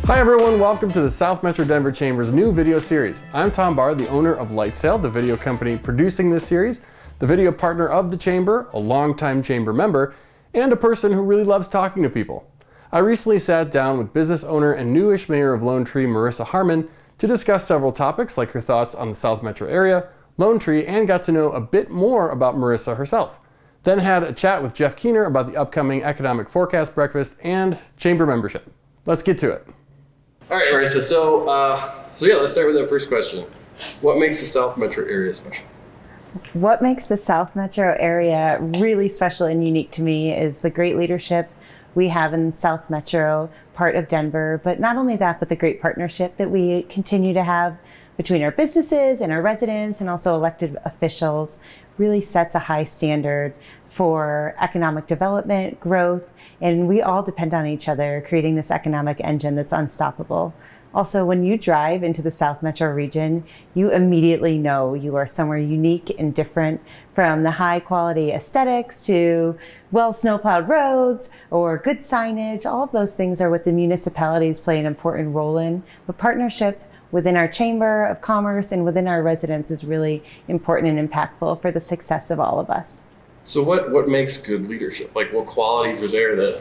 Hi everyone, welcome to the South Metro Denver Chamber's new video series. I'm Tom Barr, the owner of Lightsail, the video company producing this series, the video partner of the Chamber, a longtime Chamber member, and a person who really loves talking to people. I recently sat down with business owner and newish mayor of Lone Tree, Marissa Harmon, to discuss several topics like her thoughts on the South Metro area, Lone Tree, and got to know a bit more about Marissa herself. Then had a chat with Jeff Keener about the upcoming economic forecast breakfast and Chamber membership. Let's get to it. All right, Marissa, so let's start with that first question. What makes the South Metro area special? What makes the South Metro area really special and unique to me is the great leadership we have in South Metro, part of Denver, but not only that, but the great partnership that we continue to have between our businesses and our residents and also elected officials really sets a high standard for economic development, growth, and we all depend on each other, creating this economic engine that's unstoppable. Also, when you drive into the South Metro region, you immediately know you are somewhere unique and different, from the high quality aesthetics to well snowplowed roads or good signage. All of those things are what the municipalities play an important role in. But partnership within our Chamber of Commerce and within our residents is really important and impactful for the success of all of us. So what makes good leadership? Like, what qualities are there that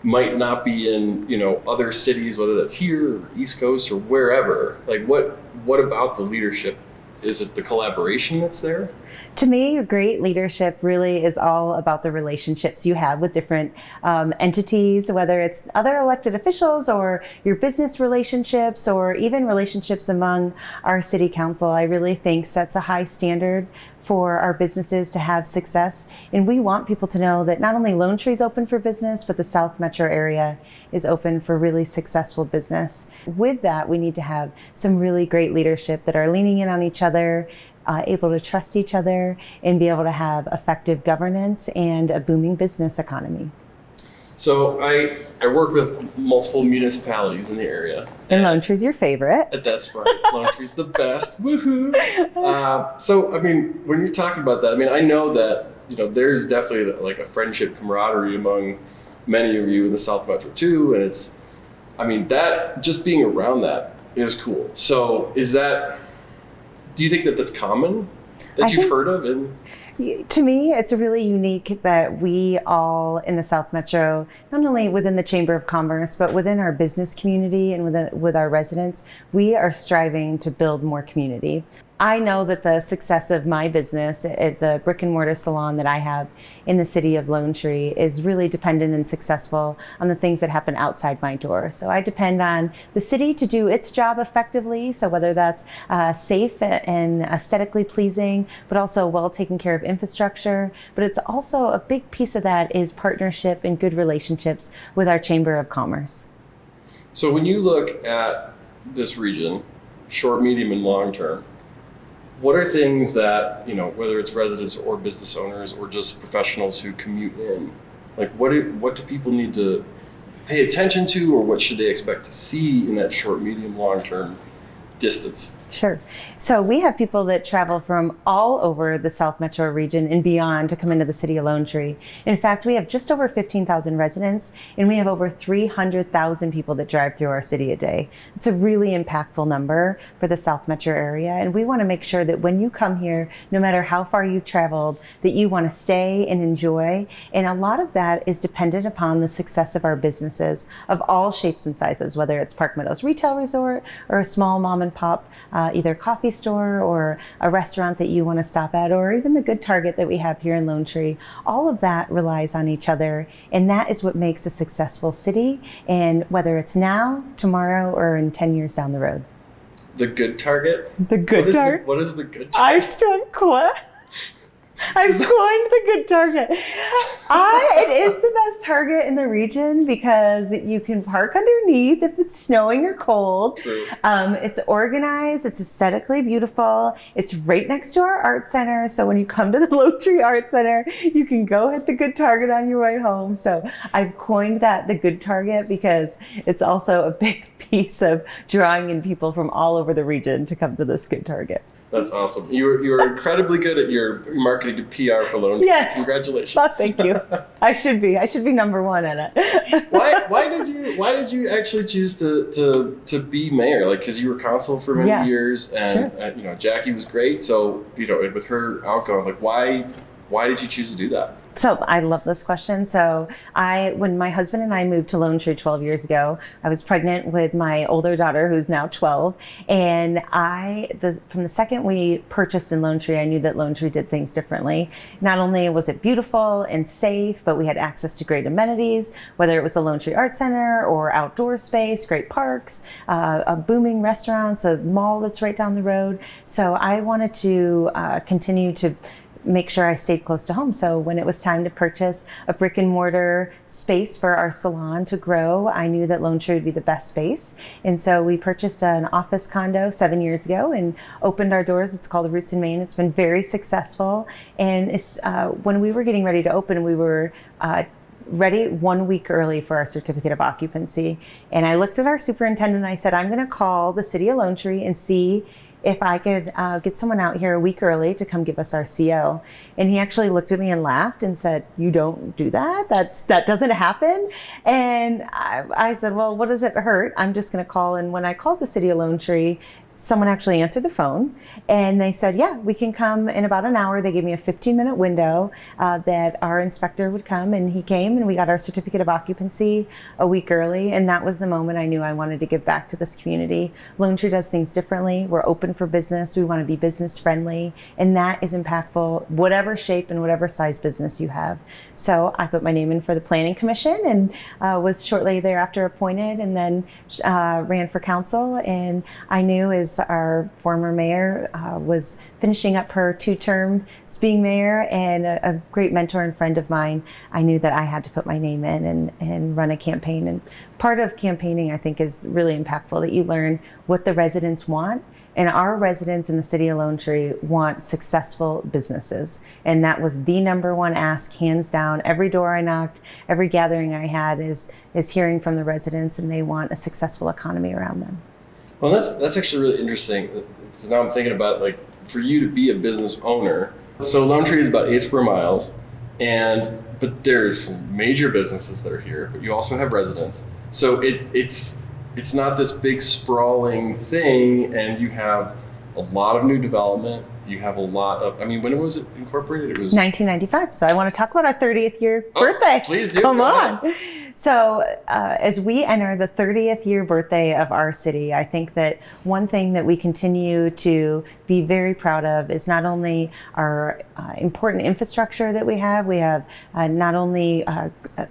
might not be in, other cities, whether that's here or East Coast or wherever? Like, what about the leadership? Is it the collaboration that's there? To me, great leadership really is all about the relationships you have with different entities, whether it's other elected officials or your business relationships or even relationships among our city council. I really think sets a high standard for our businesses to have success. And we want people to know that not only Lone Tree is open for business, but the South Metro area is open for really successful business. With that, we need to have some really great leadership that are leaning in on each other, able to trust each other, and be able to have effective governance and a booming business economy. So I work with multiple municipalities in the area. And Lone Tree's your favorite. That's right. Lone Tree's the best. Woohoo! So, when you're talking about that, I know that, there's definitely like a friendship camaraderie among many of you in the South Metro too. And that just being around that is cool. So do you think that that's common that you've heard of? To me, it's really unique that we all in the South Metro, not only within the Chamber of Commerce, but within our business community and with our residents, we are striving to build more community. I know that the success of my business at the brick and mortar salon that I have in the city of Lone Tree is really dependent and successful on the things that happen outside my door. So I depend on the city to do its job effectively. So whether that's safe and aesthetically pleasing, but also well taken care of infrastructure. But it's also a big piece of that is partnership and good relationships with our Chamber of Commerce. So when you look at this region, short, medium, and long term, what are things that, whether it's residents or business owners or just professionals who commute in, like what do people need to pay attention to, or what should they expect to see in that short, medium, long-term distance? Sure. So we have people that travel from all over the South Metro region and beyond to come into the city of Lone Tree. In fact, we have just over 15,000 residents, and we have over 300,000 people that drive through our city a day. It's a really impactful number for the South Metro area, and we want to make sure that when you come here, no matter how far you've traveled, that you want to stay and enjoy. And a lot of that is dependent upon the success of our businesses of all shapes and sizes, whether it's Park Meadows Retail Resort or a small mom and pop either coffee store or a restaurant that you want to stop at, or even the Good Target that we have here in Lone Tree. All of that relies on each other, and that is what makes a successful city, and whether it's now, tomorrow, or in 10 years down the road. The Good Target? The Good Target? What is the Good Target? I've coined the Good Target. It is the best Target in the region because you can park underneath if it's snowing or cold. True. It's organized, it's aesthetically beautiful. It's right next to our art center. So when you come to the Lone Tree Art Center, you can go hit the Good Target on your way home. So I've coined that the Good Target because it's also a big piece of drawing in people from all over the region to come to this Good Target. That's awesome. You were incredibly good at your marketing and PR for Lone Tree. Yes. Congratulations. Oh, thank you. I should be number one at it. Why did you actually choose to be mayor? Like, because you were council for many years, and sure. Jackie was great. So with her outgoing, like why did you choose to do that? So I love this question. So when my husband and I moved to Lone Tree 12 years ago, I was pregnant with my older daughter, who's now 12. And from the second we purchased in Lone Tree, I knew that Lone Tree did things differently. Not only was it beautiful and safe, but we had access to great amenities, whether it was the Lone Tree Art Center or outdoor space, great parks, a booming restaurants, a mall that's right down the road. So I wanted to continue to make sure I stayed close to home. So when it was time to purchase a brick and mortar space for our salon to grow, I knew that Lone Tree would be the best space. And so we purchased an office condo 7 years ago and opened our doors. It's called Roots in Maine. It's been very successful. And when we were getting ready to open, we were ready 1 week early for our certificate of occupancy. And I looked at our superintendent and I said, I'm going to call the city of Lone Tree and see if I could get someone out here a week early to come give us our CO. And he actually looked at me and laughed and said, you don't do that? That doesn't happen? And I said, well, what does it hurt? I'm just gonna call. And when I called the city of Lone Tree, someone actually answered the phone and they said, yeah, we can come in about an hour. They gave me a 15-minute window that our inspector would come, and he came and we got our certificate of occupancy a week early. And that was the moment I knew I wanted to give back to this community. Lone Tree does things differently. We're open for business. We want to be business friendly, and that is impactful, whatever shape and whatever size business you have. So I put my name in for the Planning Commission and was shortly thereafter appointed, and then ran for council. And I knew as our former mayor was finishing up her 2 terms being mayor, and a great mentor and friend of mine, I knew that I had to put my name in and run a campaign. And part of campaigning, I think, is really impactful, that you learn what the residents want. And our residents in the city of Lone Tree want successful businesses. And that was the #1 ask, hands down. Every door I knocked, every gathering I had is hearing from the residents, and they want a successful economy around them. Well, that's actually really interesting. So now I'm thinking about, like, for you to be a business owner. So Lone Tree is about 8 square miles, but there's some major businesses that are here, but you also have residents. So it's not this big sprawling thing, and you have a lot of new development. You have a lot of, when was it incorporated? It was 1995. So I want to talk about our 30th year birthday. Please do. Come on. So as we enter the 30th year birthday of our city, I think that one thing that we continue to be very proud of is not only our important infrastructure that we have. We have not only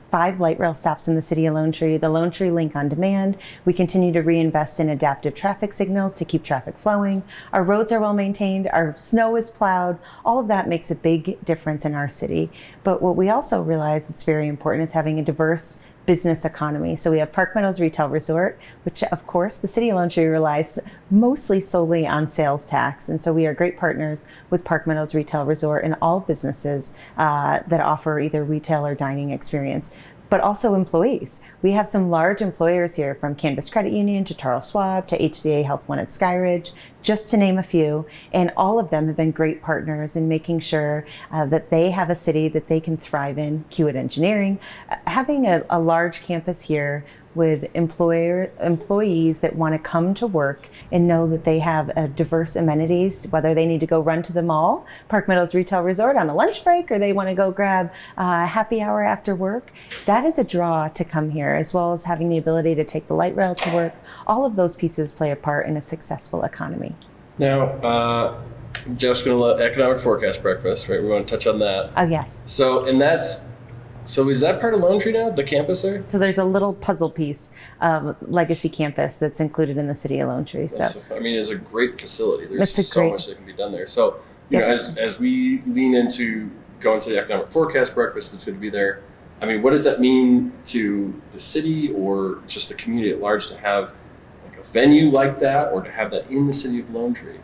5 light rail stops in the city of Lone Tree, the Lone Tree Link on Demand. We continue to reinvest in adaptive traffic signals to keep traffic flowing. Our roads are well maintained. Our snow is plowed. All of that makes a big difference in our city. But what we also realize that's very important is having a diverse business economy. So we have Park Meadows Retail Resort, which of course the city of Lone Tree relies mostly solely on sales tax. And so we are great partners with Park Meadows Retail Resort and all businesses that offer either retail or dining experience, but also employees. We have some large employers here, from Canvas Credit Union to Charles Schwab to HCA Health One at Skyridge, just to name a few. And all of them have been great partners in making sure that they have a city that they can thrive in. Kiewit Engineering, having a large campus here with employees that want to come to work and know that they have diverse amenities, whether they need to go run to the mall, Park Meadows Retail Resort on a lunch break, or they want to go grab a happy hour after work. That is a draw to come here, as well as having the ability to take the light rail to work. All of those pieces play a part in a successful economy. Now, Jeff's going to love economic forecast breakfast, right? We want to touch on that. Oh, yes. So is that part of Lone Tree now, the campus there? So there's a little puzzle piece of Legacy Campus that's included in the city of Lone Tree. So it's a great facility. There's It's so much that can be done there. So, as we lean into going to the economic forecast breakfast that's going to be there, what does that mean to the city or just the community at large to have like a venue like that, or to have that in the city of Lone Tree?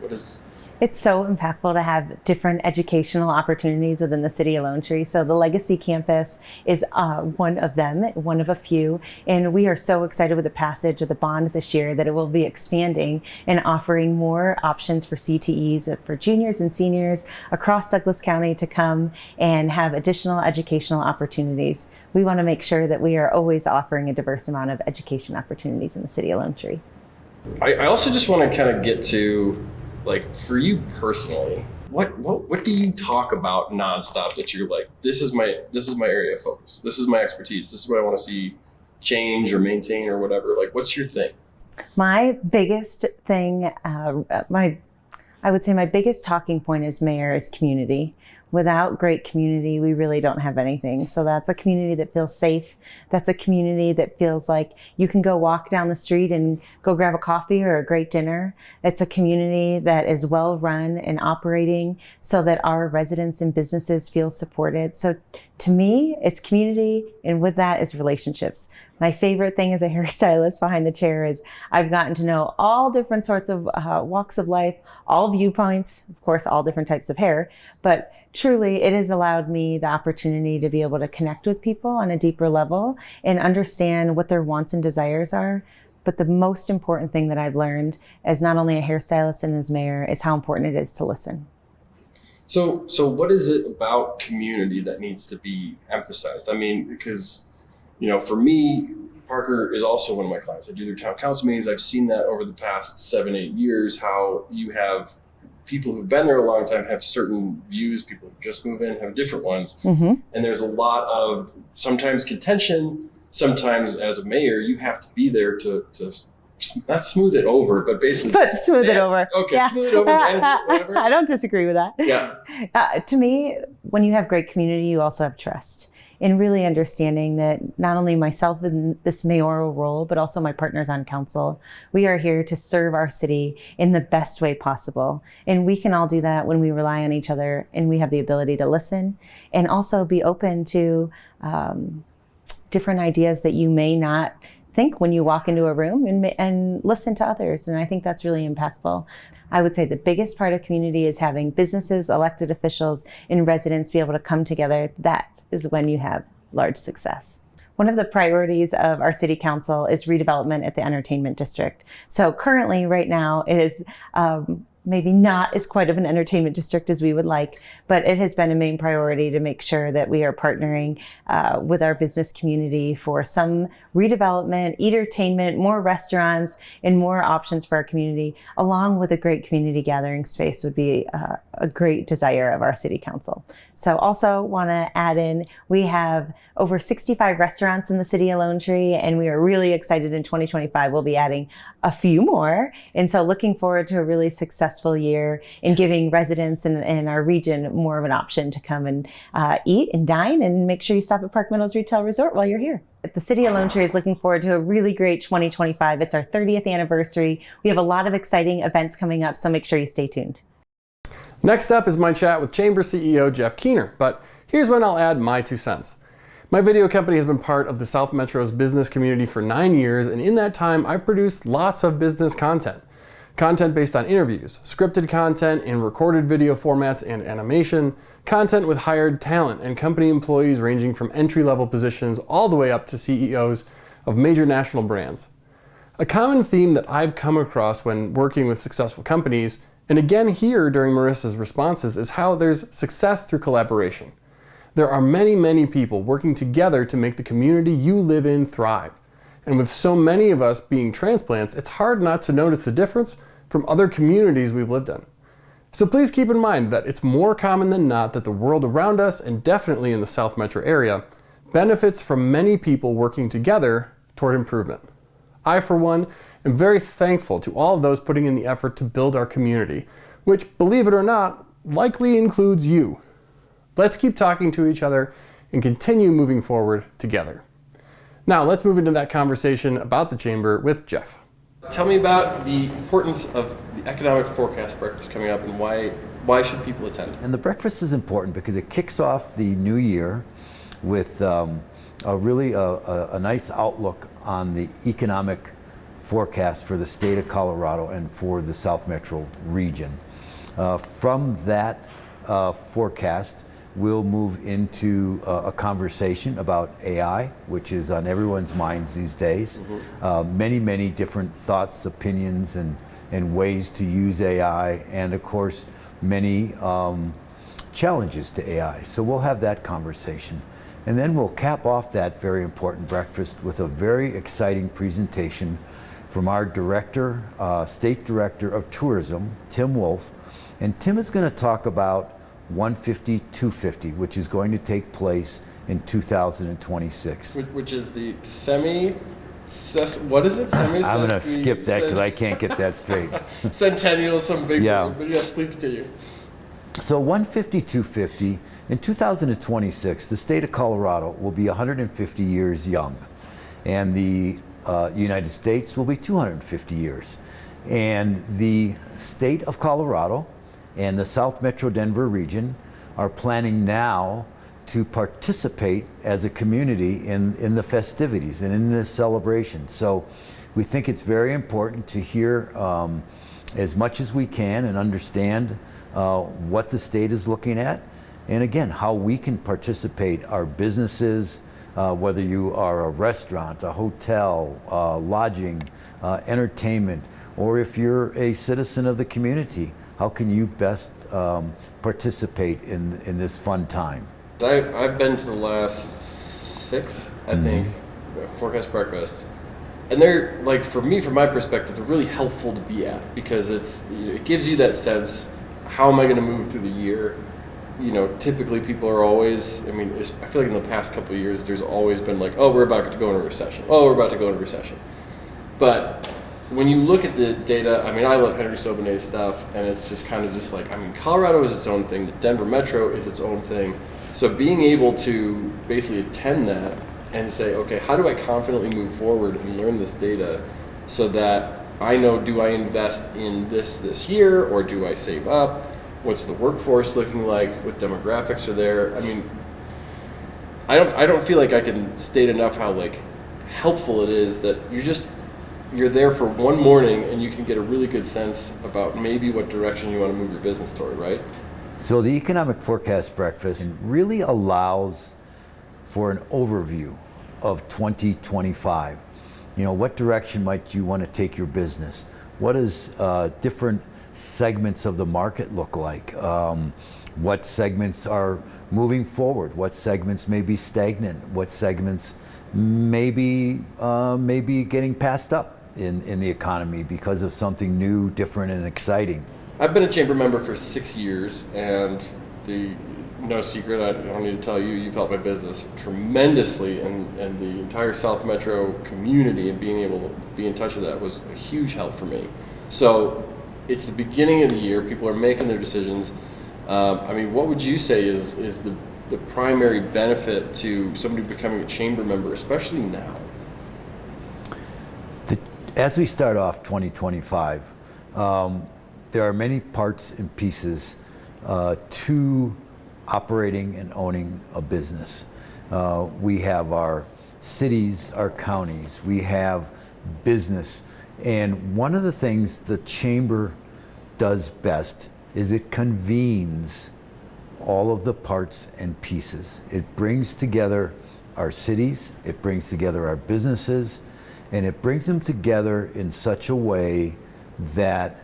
It's so impactful to have different educational opportunities within the city of Lone Tree. So the Legacy Campus is one of them, one of a few. And we are so excited with the passage of the bond this year that it will be expanding and offering more options for CTEs for juniors and seniors across Douglas County to come and have additional educational opportunities. We want to make sure that we are always offering a diverse amount of education opportunities in the city of Lone Tree. I also just want to kind of get to, like, for you personally, what do you talk about nonstop that you're like, this is my area of focus, this is my expertise, this is what I want to see change or maintain or whatever? Like, what's your thing? My biggest thing, I would say my biggest talking point as mayor is community. Without great community, we really don't have anything. So that's a community that feels safe. That's a community that feels like you can go walk down the street and go grab a coffee or a great dinner. It's a community that is well run and operating so that our residents and businesses feel supported. So to me, it's community, and with that is relationships. My favorite thing as a hairstylist behind the chair is I've gotten to know all different sorts of walks of life, all viewpoints, of course, all different types of hair, but truly it has allowed me the opportunity to be able to connect with people on a deeper level and understand what their wants and desires are. But the most important thing that I've learned as not only a hairstylist and as mayor is how important it is to listen. So what is it about community that needs to be emphasized? I mean, because, for me, Parker is also one of my clients. I do their town council meetings. I've seen that over the past 7-8 years, how you have people who've been there a long time have certain views, people who just move in have different ones. Mm-hmm. And there's a lot of sometimes contention. Sometimes as a mayor, you have to be there to not smooth it over, but basically smooth it over. Okay, yeah. Smooth it over. Whatever. I don't disagree with that. Yeah. To me, when you have great community, you also have trust. And really understanding that not only myself in this mayoral role, but also my partners on council, we are here to serve our city in the best way possible. And we can all do that when we rely on each other and we have the ability to listen and also be open to different ideas that you may not think when you walk into a room and listen to others. And I think that's really impactful. I would say the biggest part of community is having businesses, elected officials, and residents be able to come together. That is when you have large success. One of the priorities of our city council is redevelopment at the entertainment district. So currently, right now, it is maybe not as quite of an entertainment district as we would like, but it has been a main priority to make sure that we are partnering with our business community for some redevelopment, entertainment, more restaurants, and more options for our community, along with a great community gathering space would be a great desire of our city council. So also want to add in, we have over 65 restaurants in the city of Lone Tree, and we are really excited in 2025 we'll be adding a few more. And so looking forward to a really successful year in giving residents in our region more of an option to come and eat and dine, and make sure you stop at Park Meadows Retail Resort while you're here. The City of Lone Tree is looking forward to a really great 2025. It's our 30th anniversary. We have a lot of exciting events coming up, so make sure you stay tuned. Next up is my chat with Chamber CEO Jeff Keener, but here's when I'll add my 2 cents. My video company has been part of the South Metro's business community for 9 years, and in that time I've produced lots of business content. Content based on interviews, scripted content in recorded video formats and animation, content with hired talent and company employees ranging from entry-level positions all the way up to CEOs of major national brands. A common theme that I've come across when working with successful companies, and again here during Marissa's responses, is how there's success through collaboration. There are many, many people working together to make the community you live in thrive. And with so many of us being transplants, it's hard not to notice the difference from other communities we've lived in. So please keep in mind that it's more common than not that the world around us, and definitely in the South Metro area, benefits from many people working together toward improvement. I, for one, am very thankful to all of those putting in the effort to build our community, which, believe it or not, likely includes you. Let's keep talking to each other and continue moving forward together. Now let's move into that conversation about the Chamber with Jeff. Tell me about the importance of the economic forecast breakfast coming up, and why should people attend? And the breakfast is important because it kicks off the new year with a nice outlook on the economic forecast for the state of Colorado and for the South Metro region. From that forecast, we'll move into a conversation about AI, which is on everyone's minds these days. Many different thoughts, opinions, and ways to use AI, and of course, many challenges to AI. So we'll have that conversation. And then we'll cap off that very important breakfast with a very exciting presentation from our director, State Director of Tourism, Tim Wolf. And Tim is going to talk about 150-250, which is going to take place in 2026. Which is the what is it? I'm going to skip that because I can't get that straight. Centennial, some big Yeah. word, but yes, please continue. So 150-250, in 2026, the state of Colorado will be 150 years young, and the United States will be 250 years. And the state of Colorado and the South Metro Denver region are planning now to participate as a community in the festivities and in this celebration. So we think it's very important to hear as much as we can and understand what the state is looking at, and again, how we can participate, our businesses, whether you are a restaurant, a hotel, lodging, entertainment, or if you're a citizen of the community, how can you best participate in this fun time? I've been to the last 6, I think, Forecast Breakfast. And they're, like, for me, from my perspective, they're really helpful to be at because it gives you that sense, how am I going to move through the year? You know, typically people are always, I mean, I feel like in the past couple of years, there's always been like, oh, we're about to go into a recession. Oh, we're about to go into a recession. But when you look at the data, I mean, I love Henry Sobonet's stuff, and it's just kind of just like, I mean, Colorado is its own thing. The Denver Metro is its own thing. So being able to basically attend that and say, okay, how do I confidently move forward and learn this data so that I know, do I invest in this year, or do I save up? What's the workforce looking like? What demographics are there? I mean, I don't feel like I can state enough how like helpful it is that you're there for one morning and you can get a really good sense about maybe what direction you want to move your business toward, right? So the Economic Forecast Breakfast really allows for an overview of 2025. You know, what direction might you want to take your business? What does different segments of the market look like? What segments are moving forward? What segments may be stagnant? What segments may be getting passed up in the economy because of something new, different, and exciting? I've been a chamber member for 6 years, and no secret, I don't need to tell you, you've helped my business tremendously, and the entire South Metro community, and being able to be in touch with that was a huge help for me. So it's the beginning of the year, people are making their decisions. I mean, what would you say is the primary benefit to somebody becoming a chamber member, especially now? As we start off 2025, there are many parts and pieces to operating and owning a business. We have our cities, our counties, we have business. And one of the things the chamber does best is it convenes all of the parts and pieces. It brings together our cities, it brings together our businesses, and it brings them together in such a way that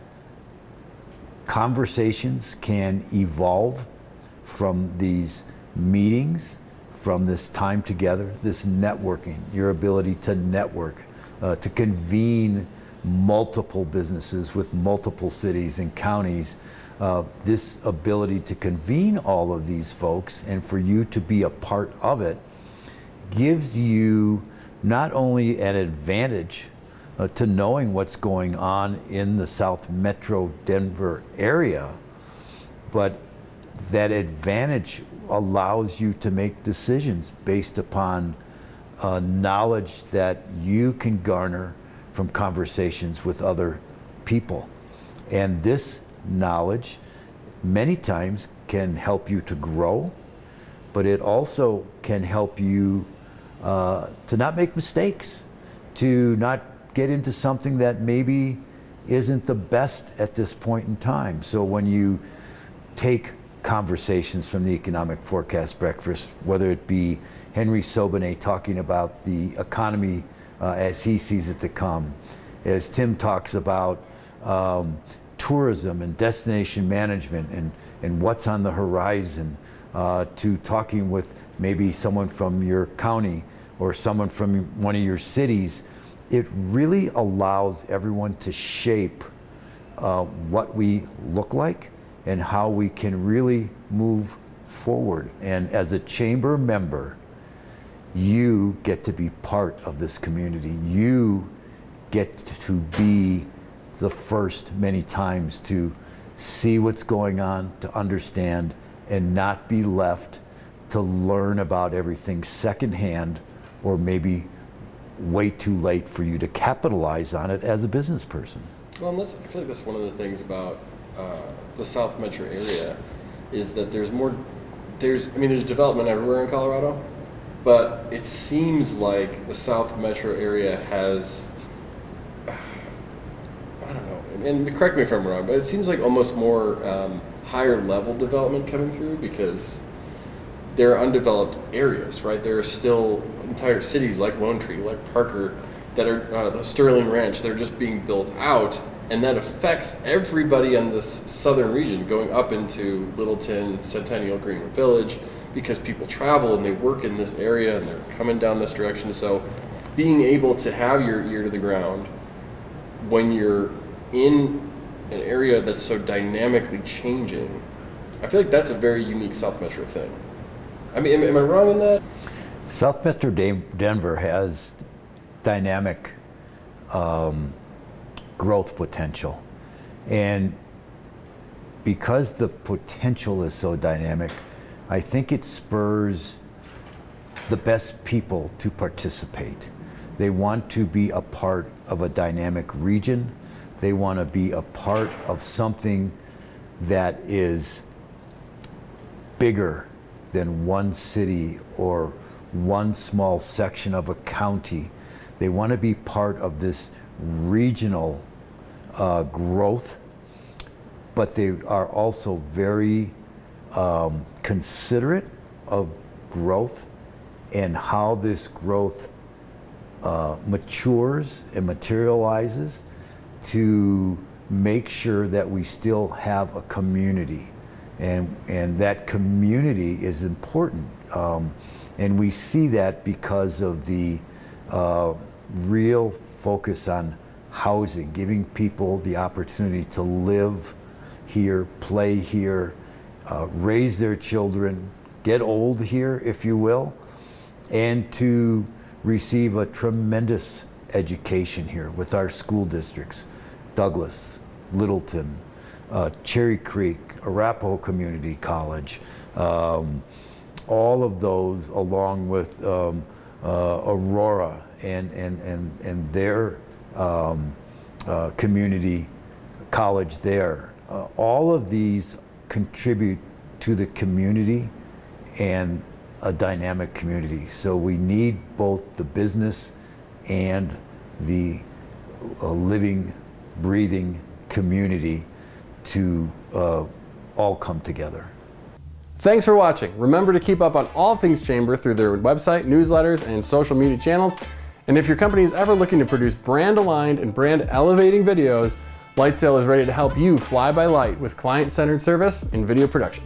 conversations can evolve from these meetings, from this time together, this networking, your ability to network, to convene multiple businesses with multiple cities and counties, this ability to convene all of these folks and for you to be a part of it gives you not only an advantage to knowing what's going on in the South Metro Denver area, but that advantage allows you to make decisions based upon knowledge that you can garner from conversations with other people. And this knowledge many times can help you to grow, but it also can help you to not make mistakes, to not get into something that maybe isn't the best at this point in time. So when you take conversations from the Economic Forecast Breakfast, whether it be Henry Sobanet talking about the economy as he sees it to come, as Tim talks about tourism and destination management and what's on the horizon, to talking with maybe someone from your county or someone from one of your cities, it really allows everyone to shape what we look like and how we can really move forward. And as a chamber member, you get to be part of this community. You get to be the first many times to see what's going on, to understand, and not be left to learn about everything secondhand, or maybe way too late for you to capitalize on it as a business person. Well, and I feel like that's one of the things about the South Metro area is that there's development everywhere in Colorado, but it seems like the South Metro area has, I don't know, and correct me if I'm wrong, but it seems like almost more higher level development coming through, because there are undeveloped areas, right? There are still entire cities like Lone Tree, like Parker, that are the Sterling Ranch, that are just being built out, and that affects everybody in this southern region going up into Littleton, Centennial, Greenwood Village, because people travel and they work in this area and they're coming down this direction. So being able to have your ear to the ground when you're in an area that's so dynamically changing, I feel like that's a very unique South Metro thing. I mean, am I wrong in that? South Metro Denver has dynamic growth potential. And because the potential is so dynamic, I think it spurs the best people to participate. They want to be a part of a dynamic region. They want to be a part of something that is bigger than one city or one small section of a county. They want to be part of this regional growth, but they are also very considerate of growth and how this growth matures and materializes, to make sure that we still have a community, and that community is important, and we see that because of the real focus on housing, giving people the opportunity to live here, play here, raise their children, get old here, if you will, and to receive a tremendous education here with our school districts, Douglas, Littleton, Cherry Creek, Arapahoe Community College, all of those, along with Aurora and their community college there. All of these contribute to the community and a dynamic community. So we need both the business and the living, breathing community to all come together. Thanks for watching. Remember to keep up on all things Chamber through their website, newsletters, and social media channels. And if your company is ever looking to produce brand-aligned and brand-elevating videos, Lightsail is ready to help you fly by light with client-centered service in video production.